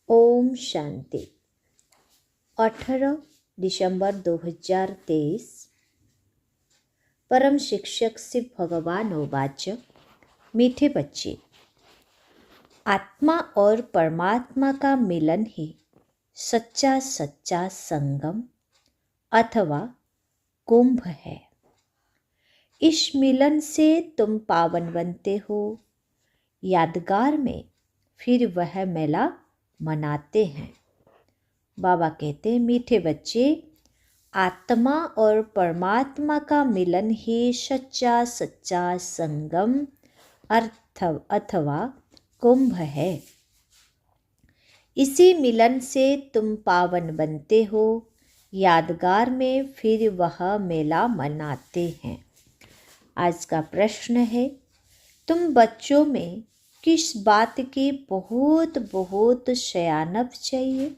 ओम शांति। 18 दिसंबर 2023। परम शिक्षक शिव भगवान उवाच। मीठे बच्चे, आत्मा और परमात्मा का मिलन ही सच्चा सच्चा संगम अथवा कुंभ है। इस मिलन से तुम पावन बनते हो। यादगार में फिर वह मेला मनाते हैं। बाबा कहते हैं, मीठे बच्चे, आत्मा और परमात्मा का मिलन ही सच्चा सच्चा संगम अथवा कुंभ है। इसी मिलन से तुम पावन बनते हो। यादगार में फिर वह मेला मनाते हैं। आज का प्रश्न है, तुम बच्चों में किस बात की बहुत बहुत सयानप चाहिए?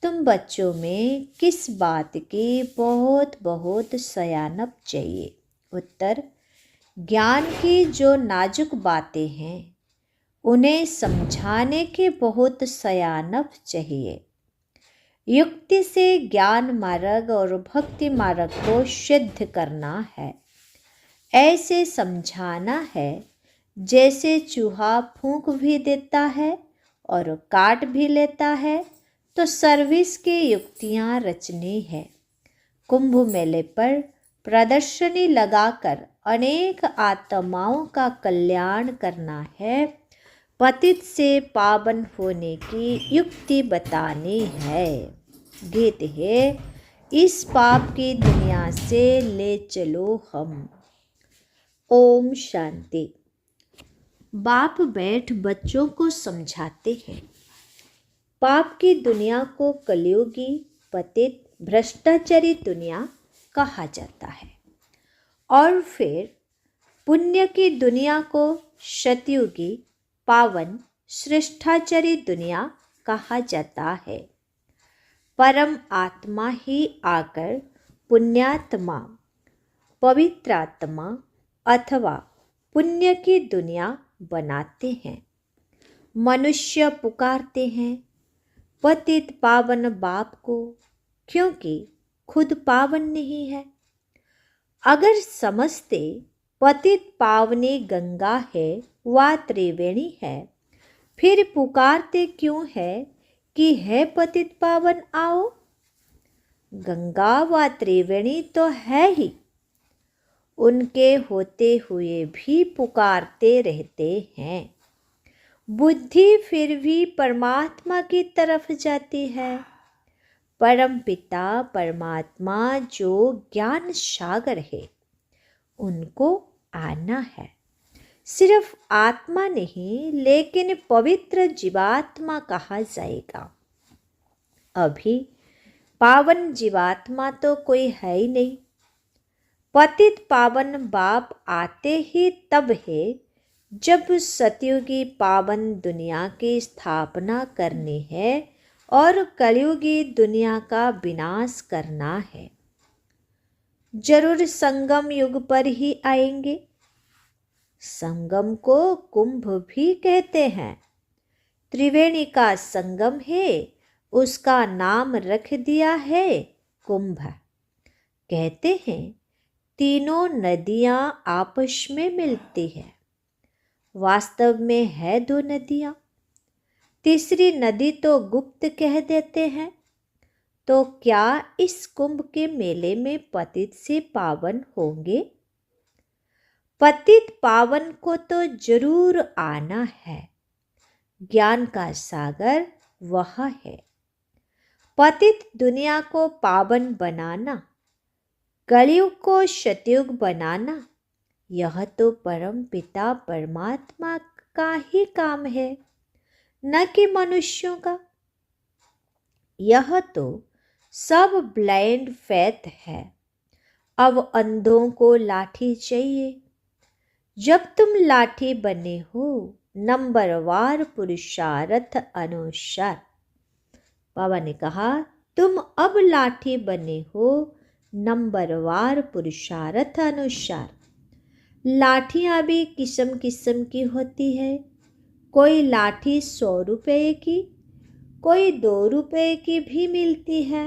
तुम बच्चों में किस बात की बहुत बहुत सयानप चाहिए? उत्तर, ज्ञान की जो नाजुक बातें हैं उन्हें समझाने के बहुत सयानप चाहिए। युक्ति से ज्ञान मार्ग और भक्ति मार्ग को सिद्ध करना है। ऐसे समझाना है जैसे चूहा फूंक भी देता है और काट भी लेता है। तो सर्विस की युक्तियाँ रचनी है। कुंभ मेले पर प्रदर्शनी लगाकर अनेक आत्माओं का कल्याण करना है। पतित से पावन होने की युक्ति बतानी है। गीत है, इस पाप की दुनिया से ले चलो हम। ओम शांति। बाप बैठ बच्चों को समझाते हैं। पाप की दुनिया को कलयुगी पतित भ्रष्टाचारी दुनिया कहा जाता है और फिर पुण्य की दुनिया को सतयुगी पावन श्रेष्ठाचारी दुनिया कहा जाता है। परम आत्मा ही आकर पुण्यात्मा, पवित्रात्मा अथवा पुण्य की दुनिया बनाते हैं। मनुष्य पुकारते हैं पतित पावन बाप को, क्योंकि खुद पावन नहीं है। अगर समझते पतित पावनी गंगा है व त्रिवेणी है, फिर पुकारते क्यों है कि है पतित पावन आओ? गंगा व त्रिवेणी तो है ही, उनके होते हुए भी पुकारते रहते हैं। बुद्धि फिर भी परमात्मा की तरफ जाती है। परम पिता परमात्मा जो ज्ञान सागर है, उनको आना है। सिर्फ आत्मा नहीं, लेकिन पवित्र जीवात्मा कहा जाएगा। अभी पावन जीवात्मा तो कोई है ही नहीं। पतित पावन बाप आते ही तब है जब सतयुगी पावन दुनिया की स्थापना करनी है और कलयुगी दुनिया का विनाश करना है। जरूर संगम युग पर ही आएंगे। संगम को कुंभ भी कहते हैं। त्रिवेणी का संगम है, उसका नाम रख दिया है कुंभ। कहते हैं तीनों नदियां आपस में मिलती है। वास्तव में है दो नदियां। तीसरी नदी तो गुप्त कह देते हैं। तो क्या इस कुंभ के मेले में पतित से पावन होंगे? पतित पावन को तो जरूर आना है। ज्ञान का सागर वह है। पतित दुनिया को पावन बनाना, कलयुग को सतयुग बनाना, यह तो परम पिता परमात्मा का ही काम है, न कि मनुष्यों का। यह तो सब ब्लाइंड फेथ है। अब अंधों को लाठी चाहिए। जब तुम लाठी बने हो, नंबरवार पुरुषार्थ अनुसार। बाबा ने कहा, तुम अब लाठी बने हो नंबरवार पुरुषार्थ अनुसार। लाठियाँ भी किस्म किस्म की होती है। कोई लाठी 100 रुपये की, कोई 2 रुपए की भी मिलती है।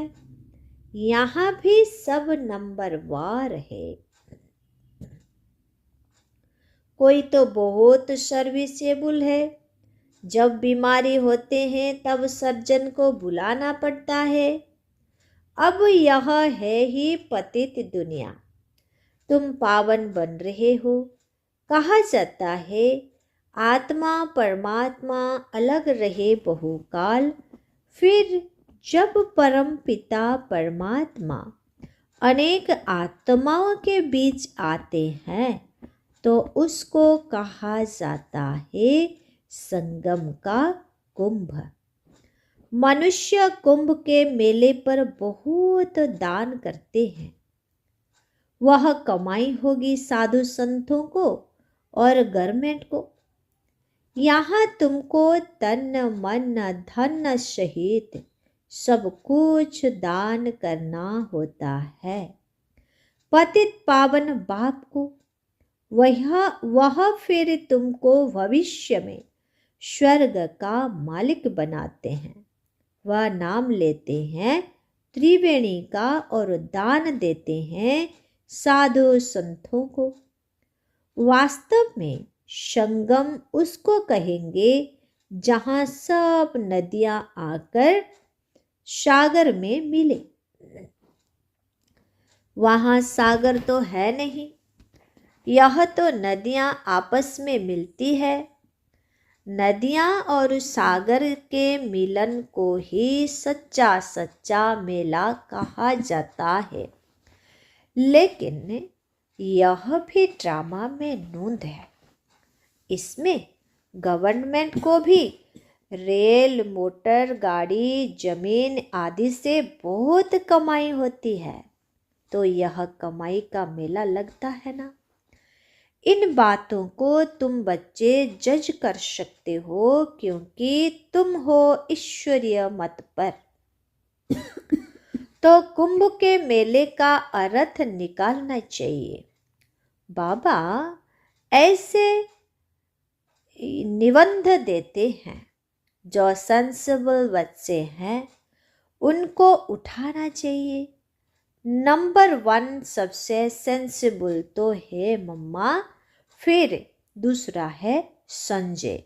यहाँ भी सब नंबरवार है। कोई तो बहुत सर्विसेबल है। जब बीमारी होते हैं तब सर्जन को बुलाना पड़ता है। अब यह है ही पतित दुनिया। तुम पावन बन रहे हो। कहा जाता है आत्मा परमात्मा अलग रहे बहुकाल। फिर जब परम पिता परमात्मा अनेक आत्माओं के बीच आते हैं तो उसको कहा जाता है संगम का कुंभ। मनुष्य कुंभ के मेले पर बहुत दान करते हैं। वह कमाई होगी साधु संतों को और गवर्नमेंट को। यहाँ तुमको तन मन धन सहित सब कुछ दान करना होता है। पतित पावन बाप को वह फिर तुमको भविष्य में स्वर्ग का मालिक बनाते हैं। वह नाम लेते हैं त्रिवेणी का और दान देते हैं साधु संतों को। वास्तव में संगम उसको कहेंगे जहाँ सब नदियाँ आकर सागर में मिले। वहाँ सागर तो है नहीं, यह तो नदियाँ आपस में मिलती है। नदियाँ और सागर के मिलन को ही सच्चा सच्चा मेला कहा जाता है। लेकिन यह भी ड्रामा में नूंद है। इसमें गवर्नमेंट को भी रेल मोटर गाड़ी जमीन आदि से बहुत कमाई होती है, तो यह कमाई का मेला लगता है ना। इन बातों को तुम बच्चे जज कर सकते हो क्योंकि तुम हो ईश्वरीय मत पर। तो कुंभ के मेले का अर्थ निकालना चाहिए। बाबा ऐसे निबंध देते हैं। जो सेंसिबल बच्चे हैं उनको उठाना चाहिए। नंबर 1 सबसे सेंसिबल तो है मम्मा, फिर दूसरा है संजय,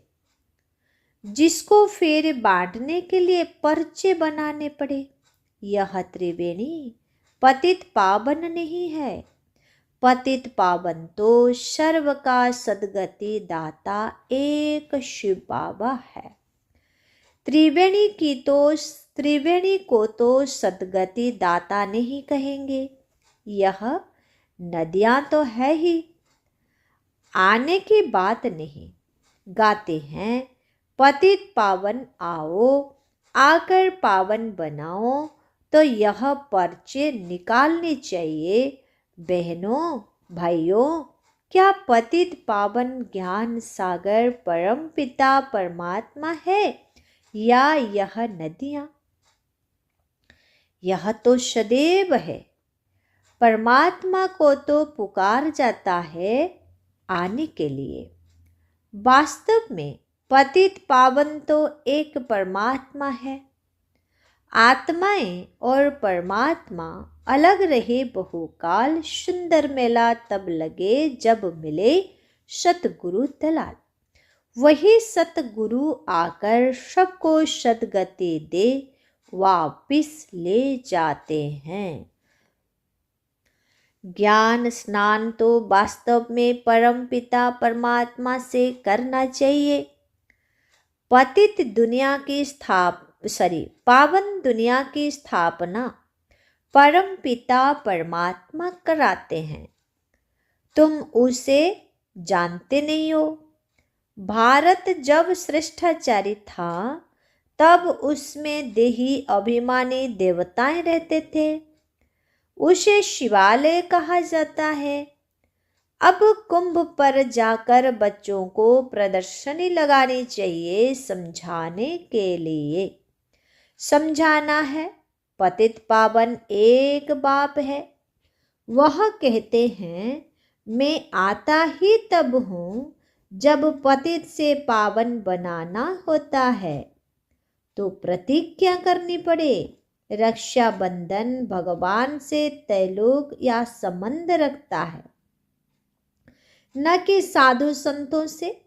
जिसको फिर बांटने के लिए पर्चे बनाने पड़े। यह त्रिवेणी पतित पावन नहीं है। पतित पावन तो सर्व का सद्गति दाता एक शिव बाबा है। त्रिवेणी को तो सद्गति दाता नहीं कहेंगे। यह नदियाँ तो है ही, आने की बात नहीं। गाते हैं पतित पावन आओ, आकर पावन बनाओ। तो यह पर्चे निकालने चाहिए। बहनों भाइयों, क्या पतित पावन ज्ञान सागर परम पिता परमात्मा है या यह नदियाँ? यह तो सदैव है। परमात्मा को तो पुकार जाता है आने के लिए। वास्तव में पतित पावन तो एक परमात्मा है। आत्माएं और परमात्मा अलग रहे बहुकाल। सुंदर मेला तब लगे जब मिले सतगुरु दलाल। वही सतगुरु आकर सबको सद्गति दे वापिस ले जाते हैं। ज्ञान स्नान तो वास्तव में परम पिता परमात्मा से करना चाहिए। पतित दुनिया की पावन दुनिया की स्थापना परम पिता परमात्मा कराते हैं। तुम उसे जानते नहीं हो। भारत जब श्रेष्ठाचारी था तब उसमें देही अभिमानी देवताएं रहते थे। उसे शिवालय कहा जाता है। अब कुंभ पर जाकर बच्चों को प्रदर्शनी लगानी चाहिए समझाने के लिए। समझाना है पतित पावन एक बाप है। वह कहते हैं मैं आता ही तब हूँ जब पतित से पावन बनाना होता है। तो प्रतिज्ञा करनी पड़े। रक्षाबंधन भगवान से तैलुक या संबंध रखता है, न कि साधु संतों से।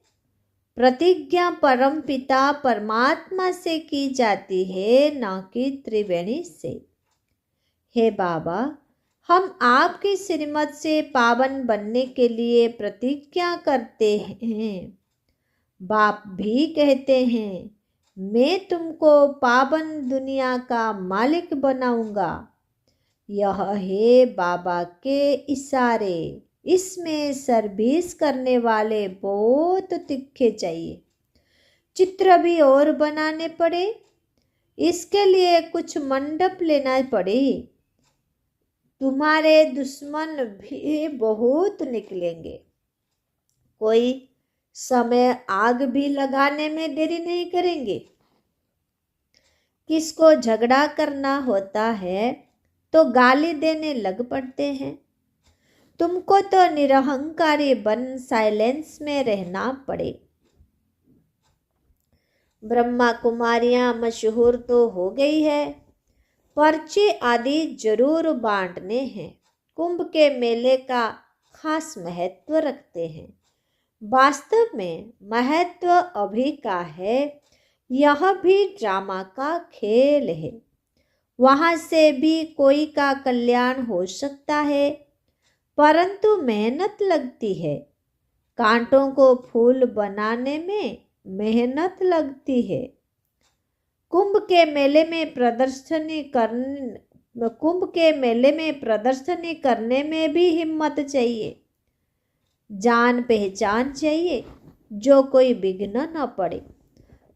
प्रतिज्ञा परम पिता परमात्मा से की जाती है, न कि त्रिवेणी से। हे बाबा, हम आपकी श्रीमत से पावन बनने के लिए प्रतिज्ञा करते हैं। बाप भी कहते हैं, मैं तुमको पावन दुनिया का मालिक बनाऊंगा। यह है बाबा के इशारे। इसमें सर्विस करने वाले बहुत तिखे चाहिए। चित्र भी और बनाने पड़े। इसके लिए कुछ मंडप लेना पड़े। तुम्हारे दुश्मन भी बहुत निकलेंगे। कोई समय आग भी लगाने में देरी नहीं करेंगे। किसको झगड़ा करना होता है तो गाली देने लग पड़ते हैं। तुमको तो निरहंकारी बन साइलेंस में रहना पड़े। ब्रह्मा कुमारियां मशहूर तो हो गई है, पर्चे आदि जरूर बांटने हैं। कुंभ के मेले का खास महत्व रखते हैं। वास्तव में महत्व अभी का है। यह भी ड्रामा का खेल है। वहाँ से भी कोई का कल्याण हो सकता है, परंतु मेहनत लगती है। कांटों को फूल बनाने में मेहनत लगती है। कुंभ के मेले में प्रदर्शनी करने में भी हिम्मत चाहिए, जान पहचान चाहिए, जो कोई विघ्न न पड़े।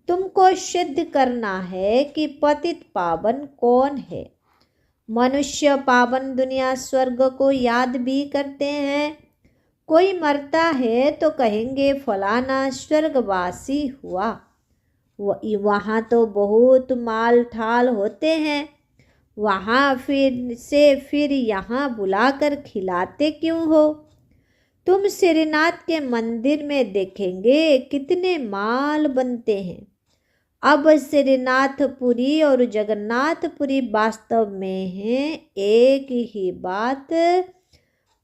तुमको सिद्ध करना है कि पतित पावन कौन है। मनुष्य पावन दुनिया स्वर्ग को याद भी करते हैं। कोई मरता है तो कहेंगे फलाना स्वर्गवासी हुआ। वहाँ तो बहुत माल ठाल होते हैं। वहाँ फिर यहाँ बुलाकर खिलाते क्यों हो? तुम श्रीनाथ के मंदिर में देखेंगे कितने माल बनते हैं। अब श्रीनाथपुरी और जगन्नाथपुरी वास्तव में है एक ही बात,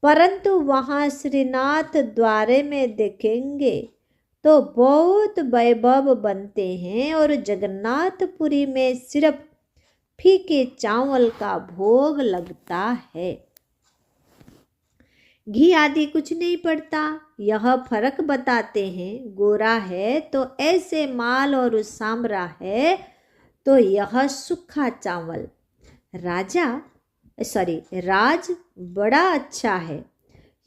परंतु वहाँ श्रीनाथ द्वारे में देखेंगे तो बहुत वैभव बनते हैं और जगन्नाथपुरी में सिर्फ फीके चावल का भोग लगता है। घी आदि कुछ नहीं पड़ता। यह फर्क बताते हैं। गोरा है तो ऐसे माल और सांभरा है तो यह सूखा चावल। राज बड़ा अच्छा है।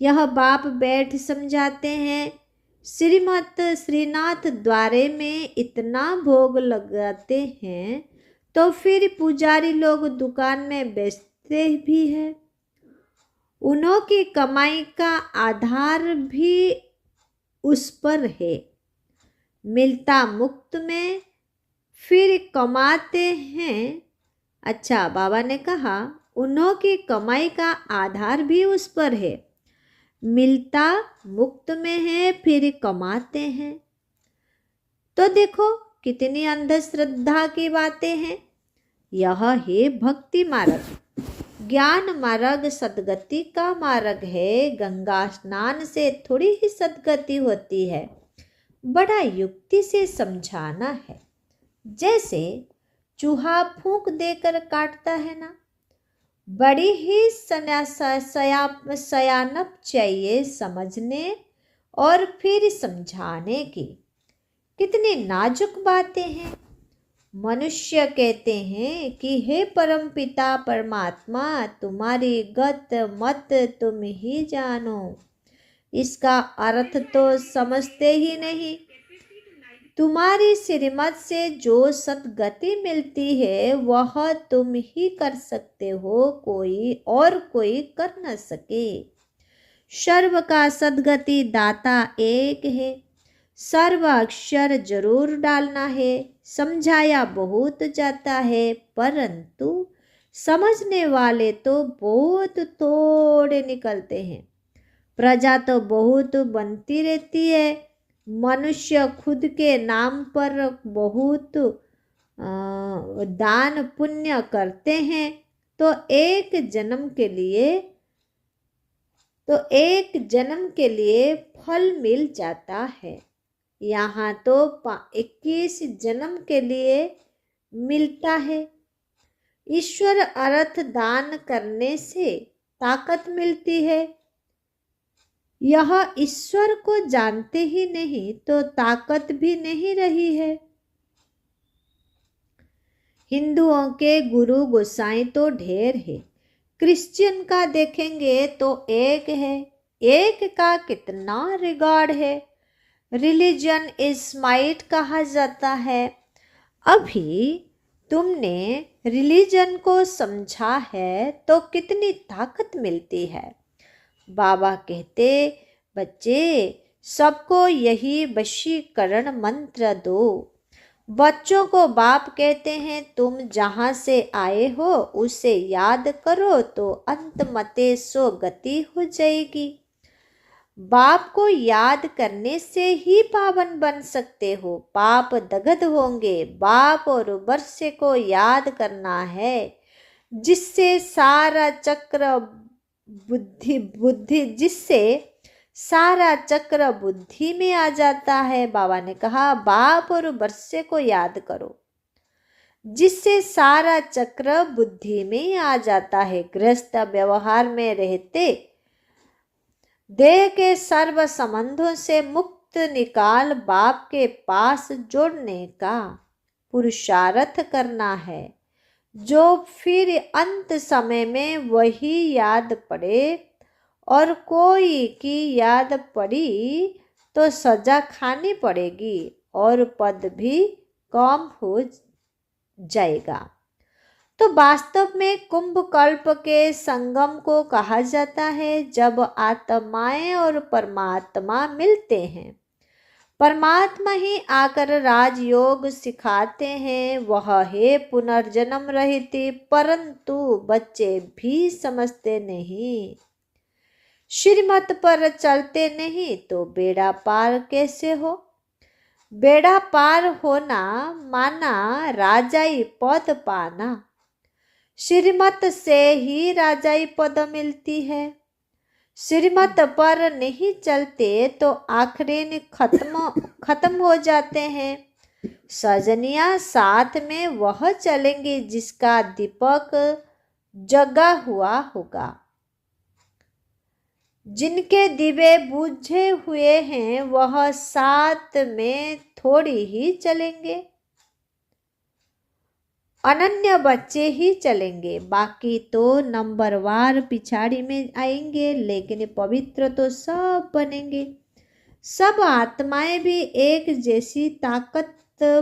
यह बाप बैठ समझाते हैं। श्रीनाथ द्वारे में इतना भोग लगाते हैं तो फिर पुजारी लोग दुकान में बेचते भी हैं। उन्हों की कमाई का आधार भी उस पर है। मिलता मुफ्त में फिर कमाते हैं। अच्छा, बाबा ने कहा उन्हों की कमाई का आधार भी उस पर है। मिलता मुफ्त में है फिर कमाते हैं। तो देखो कितनी अंधश्रद्धा की बातें हैं। यह है भक्ति मार्ग। ज्ञान मार्ग सदगति का मार्ग है। गंगा स्नान से थोड़ी ही सदगति होती है। बड़ा युक्ति से समझाना है। जैसे चूहा फूंक देकर काटता है ना, बड़ी ही सयानप चाहिए समझने और फिर समझाने की। कितनी नाजुक बातें हैं। मनुष्य कहते हैं कि हे परम पिता परमात्मा, तुम्हारी गत मत तुम ही जानो। इसका अर्थ तो समझते ही नहीं। तुम्हारी श्रीमत से जो सद्गति मिलती है वह तुम ही कर सकते हो, कोई कर न सके। सर्व का सद्गति दाता एक है। सर्व अक्षर जरूर डालना है। समझाया बहुत जाता है, परंतु समझने वाले तो बहुत थोड़े निकलते हैं। प्रजा तो बहुत बनती रहती है। मनुष्य खुद के नाम पर बहुत दान पुण्य करते हैं तो एक जन्म के लिए फल मिल जाता है। यहाँ तो 21 जन्म के लिए मिलता है। ईश्वर अर्थ दान करने से ताकत मिलती है। यह ईश्वर को जानते ही नहीं तो ताकत भी नहीं रही है। हिंदुओं के गुरु गोसाई तो ढेर है, क्रिश्चियन का देखेंगे तो एक है, एक का कितना रिकॉर्ड है। रिलीजन इज माइट कहा जाता है। अभी तुमने रिलीजन को समझा है तो कितनी ताकत मिलती है। बाबा कहते, बच्चे सबको यही वशीकरण मंत्र दो। बच्चों को बाप कहते हैं, तुम जहाँ से आए हो उसे याद करो तो अंत मते सो गति हो जाएगी। बाप को याद करने से ही पावन बन सकते हो, पाप दग्ध होंगे। बाप और वर्ष्य को याद करना है, जिससे सारा चक्र बुद्धि में आ जाता है। बाबा ने कहा बाप और वर्ष्य को याद करो, जिससे सारा चक्र बुद्धि में आ जाता है। गृहस्थ व्यवहार में रहते देह के सर्व संबंधों से मुक्त निकाल बाप के पास जोड़ने का पुरुषार्थ करना है, जो फिर अंत समय में वही याद पड़े। और कोई की याद पड़ी तो सजा खानी पड़ेगी और पद भी कम हो जाएगा। तो वास्तव में कुंभ कल्प के संगम को कहा जाता है, जब आत्माएं और परमात्मा मिलते हैं। परमात्मा ही आकर राजयोग सिखाते हैं, वह है पुनर्जन्म रहित, परंतु बच्चे भी समझते नहीं। श्रीमत पर चलते नहीं तो बेड़ा पार कैसे हो। बेड़ा पार होना माना राजाई पद पाना। श्रीमत से ही राजाई पद मिलती है। श्रीमत पर नहीं चलते तो आखिरी खत्म हो जाते हैं। सजनिया साथ में वह चलेंगे जिसका दीपक जगा हुआ होगा। जिनके दिवे बुझे हुए हैं वह साथ में थोड़ी ही चलेंगे। अनन्य बच्चे ही चलेंगे, बाकी तो नंबरवार पिछाड़ी में आएंगे, लेकिन पवित्र तो सब बनेंगे। सब आत्माएं भी एक जैसी ताकत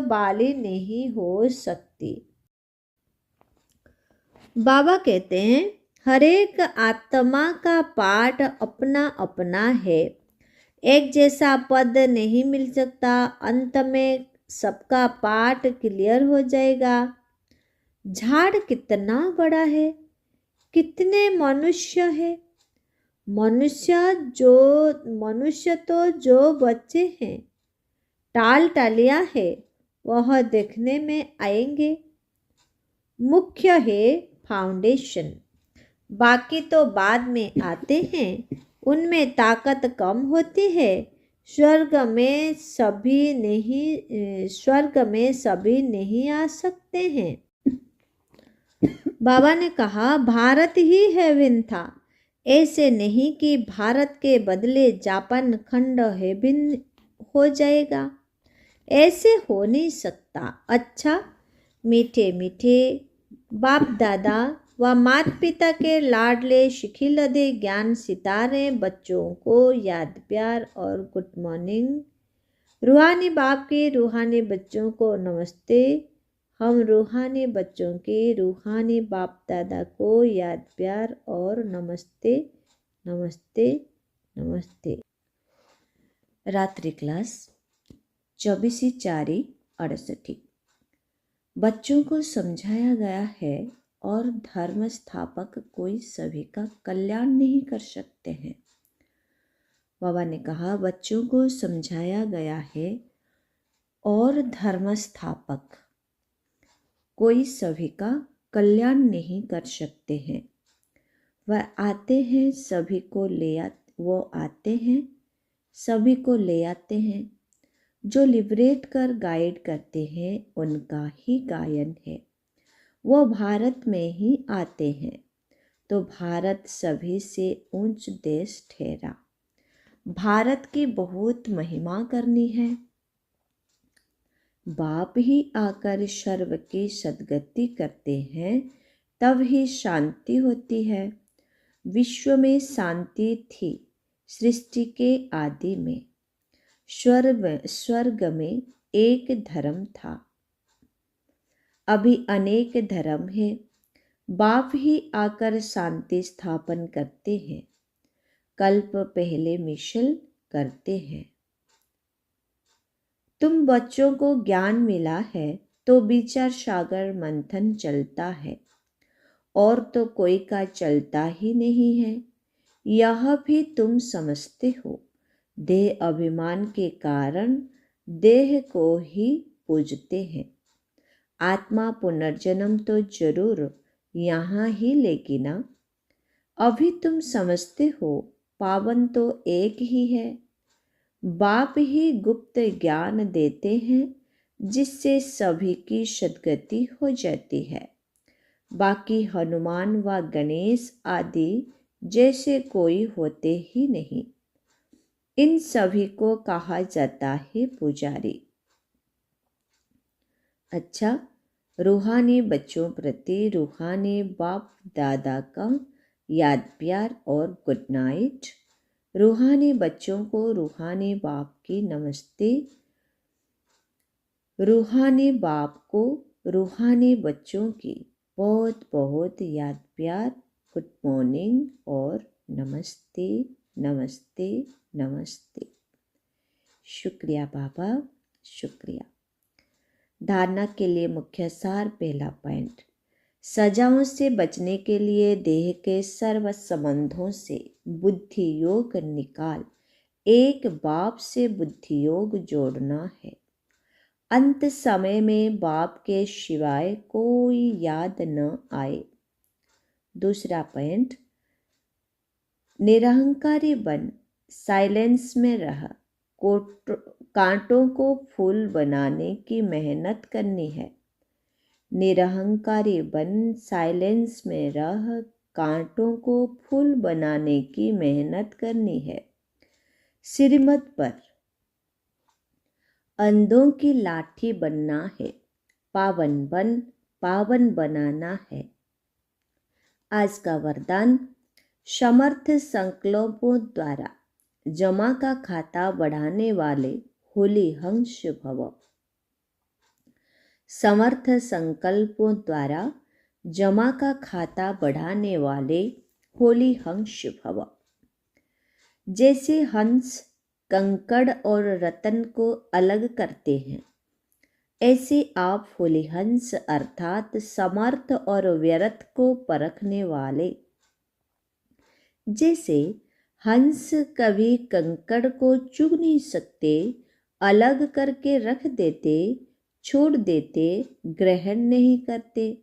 वाली नहीं हो सकती। बाबा कहते हैं, हर एक आत्मा का पाठ अपना अपना है, एक जैसा पद नहीं मिल सकता। अंत में सबका पाठ क्लियर हो जाएगा। झाड़ कितना बड़ा है, कितने मनुष्य है। मनुष्य तो जो बच्चे हैं, टाल टालियां है, वह देखने में आएंगे। मुख्य है फाउंडेशन, बाकी तो बाद में आते हैं, उनमें ताकत कम होती है। स्वर्ग में सभी नहीं आ सकते हैं। बाबा ने कहा भारत ही हेवन था, ऐसे नहीं कि भारत के बदले जापान खंड हेवन हो जाएगा, ऐसे हो नहीं सकता। अच्छा, मीठे मीठे बाप दादा व माता पिता के लाडले शिखिलदे ज्ञान सितारे बच्चों को याद प्यार और गुड मॉर्निंग। रूहानी बाप के रूहानी बच्चों को नमस्ते। हम रूहानी बच्चों के रूहानी बाप दादा को याद प्यार और नमस्ते नमस्ते नमस्ते। रात्रि क्लास 24/4/68। बच्चों को समझाया गया है और धर्म स्थापक कोई सभी का कल्याण नहीं कर सकते हैं। बाबा ने कहा बच्चों को समझाया गया है और धर्म स्थापक कोई सभी का कल्याण नहीं कर सकते हैं। वह आते हैं सभी को वो आते हैं सभी को ले आते हैं। जो लिबरेट कर गाइड करते हैं उनका ही गायन है। वो भारत में ही आते हैं तो भारत सभी से ऊंच देश ठहरा। भारत की बहुत महिमा करनी है। बाप ही आकर सर्व की सद्गति करते हैं, तब ही शांति होती है। विश्व में शांति थी सृष्टि के आदि में। स्वर्ग में एक धर्म था, अभी अनेक धर्म है। बाप ही आकर शांति स्थापन करते हैं, कल्प पहले मिशन करते हैं। तुम बच्चों को ज्ञान मिला है तो विचार सागर मंथन चलता है, और तो कोई का चलता ही नहीं है। यह भी तुम समझते हो। देह अभिमान के कारण देह को ही पूजते हैं। आत्मा पुनर्जन्म तो जरूर यहाँ ही लेगी ना। अभी तुम समझते हो पावन तो एक ही है। बाप ही गुप्त ज्ञान देते हैं, जिससे सभी की सद्गति हो जाती है। बाकी हनुमान व गणेश आदि जैसे कोई होते ही नहीं। इन सभी को कहा जाता है पुजारी। अच्छा, रूहानी बच्चों प्रति रूहानी बाप दादा का याद प्यार और गुड नाइट। रूहानी बच्चों को रूहानी बाप की नमस्ते। रूहानी बाप को रूहानी बच्चों की बहुत बहुत याद प्यार, गुड मॉर्निंग और नमस्ते नमस्ते नमस्ते। शुक्रिया बाबा, शुक्रिया। धारणा के लिए मुख्य सार। पहला पॉइंट, सजाओं से बचने के लिए देह के सर्व संबंधों से बुद्धि योग निकाल एक बाप से बुद्धि योग जोड़ना है। अंत समय में बाप के सिवाय कोई याद न आए। दूसरा पॉइंट, निरहंकारी बन साइलेंस में रह। कांटों को फूल बनाने की मेहनत करनी है। निरहंकारी बन साइलेंस में रह, कांटों को फूल बनाने की मेहनत करनी है। श्रीमत पर अंधों की लाठी बनना है। पावन बनाना है। आज का वरदान, समर्थ संकल्पों द्वारा जमा का खाता बढ़ाने वाले होली हंस भव। समर्थ संकल्पों द्वारा जमा का खाता बढ़ाने वाले होली हंस भव। जैसे हंस कंकड़ और रतन को अलग करते हैं, ऐसे आप होली हंस अर्थात समर्थ और व्यर्थ को परखने वाले। जैसे हंस कभी कंकड़ को चुग नहीं सकते, अलग करके रख देते, छोड़ देते, ग्रहण नहीं करते,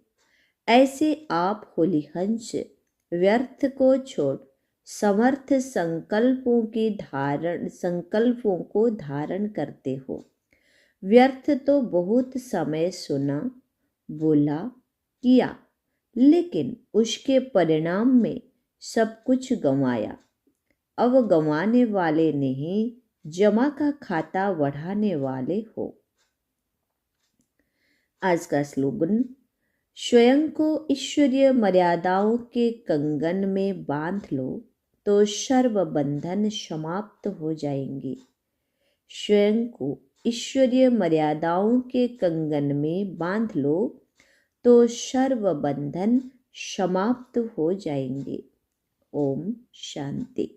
ऐसे आप होली हंस व्यर्थ को छोड़ समर्थ संकल्पों को धारण करते हो। व्यर्थ तो बहुत समय सुना, बोला, किया, लेकिन उसके परिणाम में सब कुछ गंवाया। अब गंवाने वाले नहीं, जमा का खाता बढ़ाने वाले हो। आज का स्लोगन, स्वयं को ईश्वरीय मर्यादाओं के कंगन में बांध लो तो सर्व बंधन समाप्त हो जाएंगे। स्वयं को ईश्वरीय मर्यादाओं के कंगन में बांध लो तो सर्व बंधन समाप्त हो जाएंगे। ओम शांति।